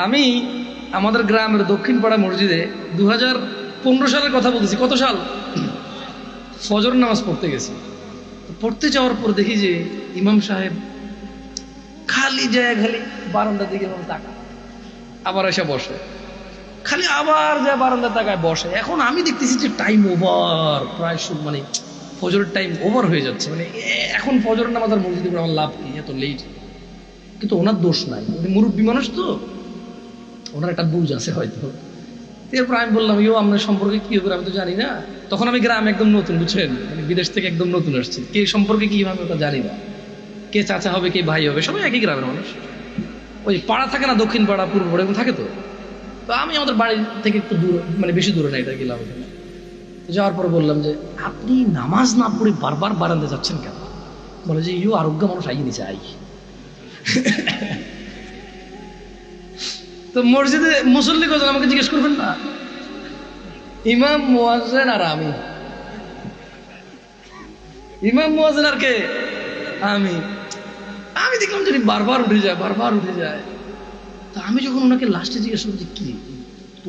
আমি আমাদের গ্রামের দক্ষিণ পাড়া মসজিদে 2015 সালের কথা বলতেছি। কত সাল? ফজর নামাজ পড়তে গেছি। পড়তে যাওয়ার পর দেখি যে ইমাম সাহেব খালি বারান্দার দিকে তাকায়, আবার এসে বসে, খালি আবার যায় বারান্দার তাকায় বসে। এখন আমি দেখতেছি যে টাইম ওভার, প্রায় মানে ফজরের টাইম ওভার হয়ে যাচ্ছে। মানে এখন ফজরের নামাজ আর মসজিদে আমার লাভ কি, এত লেট। কিন্তু ওনার দোষ নাই, উনি মুরব্বী মানুষ তো, ওনার একটা বুঝ আছে হয়তো। এরপর আমি বললাম, আপনার সম্পর্কে কি হবে আমি তো জানি না। তখন আমি গ্রামে একদম নতুন, বুঝছেন, মানে বিদেশ থেকে একদম নতুন আসছি, কে সম্পর্কে কি হবে ওটা জানি না, কে চাচা হবে কে ভাই হবে, সবাই একই গ্রামের মানুষ। ওই পাড়া থাকে না, দক্ষিণ পাড়া পূর্ব পাড়া এরকম থাকে। তো আমি আমাদের বাড়ি থেকে একটু দূর, মানে বেশি দূরে না, এটা গেলাম। যাওয়ার পর বললাম যে আপনি নামাজ না পড়ে বারবার বারান্দে যাচ্ছেন কেন? বলে যে আরোগ্য মানুষ আই নিচে আই। তো মসজিদে মুসল্লি কজন আমাকে জিজ্ঞেস করবেন না? ইমাম মুয়াজ্জিন আর আমি। ইমাম মুয়াজ্জিন আর কে? আমি দেখলাম যে বারবার উঠে যায়। তা আমি যখন ওনাকে লাস্টে জিজ্ঞেস করছি কি,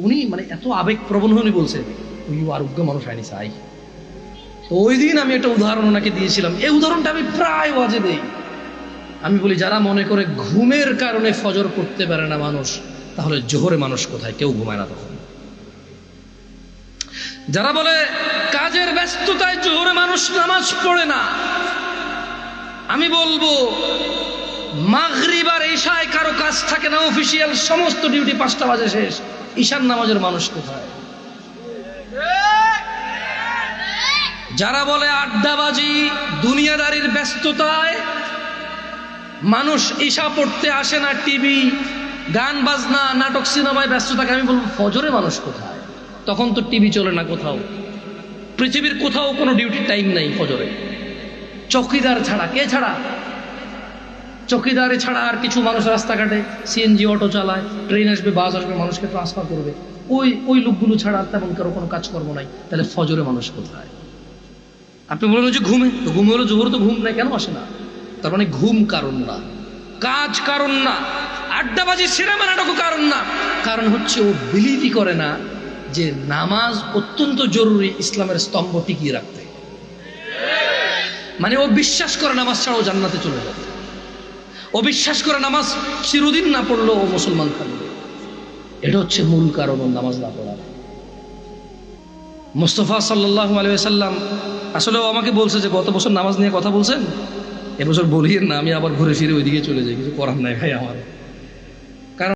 উনি মানে এত আবেগ প্রবণ উনি বলছে আরোগ্য মানুষ আইনি চাই। তো ওই দিন আমি একটা উদাহরণ ওনাকে দিয়েছিলাম। এই উদাহরণটা আমি প্রায় ওয়াজে দেই। আমি বলি, যারা মনে করে ঘুমের কারণে ফজর পড়তে পারে না মানুষ, তাহলে জোহরে মানুষ কোথায়? কেউ ঘুমায় না তখন। যারা বলে কাজের ব্যস্ততায় জোহরে মানুষ নামাজ পড়ে না, আমি বলবো মাগরিব আর ঈশায় কারো কাজ থাকে না, অফিসিয়াল সমস্ত ডিউটি 5টা বাজে শেষ, ঈশার নামাজের মানুষ কোথায়? যারা বলে আড্ডাবাজি, দুনিয়াদারির ব্যস্ততায় মানুষ ঈশা পড়তে আসে না, টিভি, গান বাজনা, নাটক, সিনেমায় ব্যস্ত থাকে, আমি বলবো ফজরে মানুষ কোথায়? তখন তো টিভি চলে না কোথাও, পৃথিবীর কোথাও কোনো ডিউটির টাইম নাই ফজরে। চৌকিদার ছাড়া, কে ছাড়া? চৌকিদারি ছাড়া আর কিছু মানুষ রাস্তাঘাটে সিএনজি অটো চালায়, ট্রেন আসবে, বাস আসবে, মানুষকে ট্রান্সফার করবে, ওই লোকগুলো ছাড়া তেমন কারো কোনো কাজকর্ম নাই। তাহলে ফজরে মানুষ কোথায়? আপনি বলেন যে ঘুমে, তো ঘুমে হলো জোহর, তো ঘুম নাই কেন আসে না? তার মানে ঘুম কারণ না, কাজ কারণ না, আড্ডাবাজি সিনেমা নাটকও কারণ না। কারণ হচ্ছে ও বিলিভই করে না যে নামাজ অত্যন্ত জরুরি ইসলামের স্তম্ভ টিকিয়ে রাখতে। মানে ও বিশ্বাস করে নামাজ ছাড়াও জান্নাতে চলে যাবে, ও বিশ্বাস করে নামাজ চিরদিন না পড়লো ও মুসলমান থাকবে। এটা হচ্ছে মূল কারণ ওর নামাজ না পড়ার। মুস্তাফা সাল্লাল্লাহু আলাইহি ওয়াসাল্লাম আসলে ও আমাকে বলছে যে গত বছর নামাজ নিয়ে কথা বলছেন, এবছর বলিয়েন না, আমি আবার ঘুরে ফিরে ওইদিকে চলে যাই, কিছু করার নাই ভাই আমার।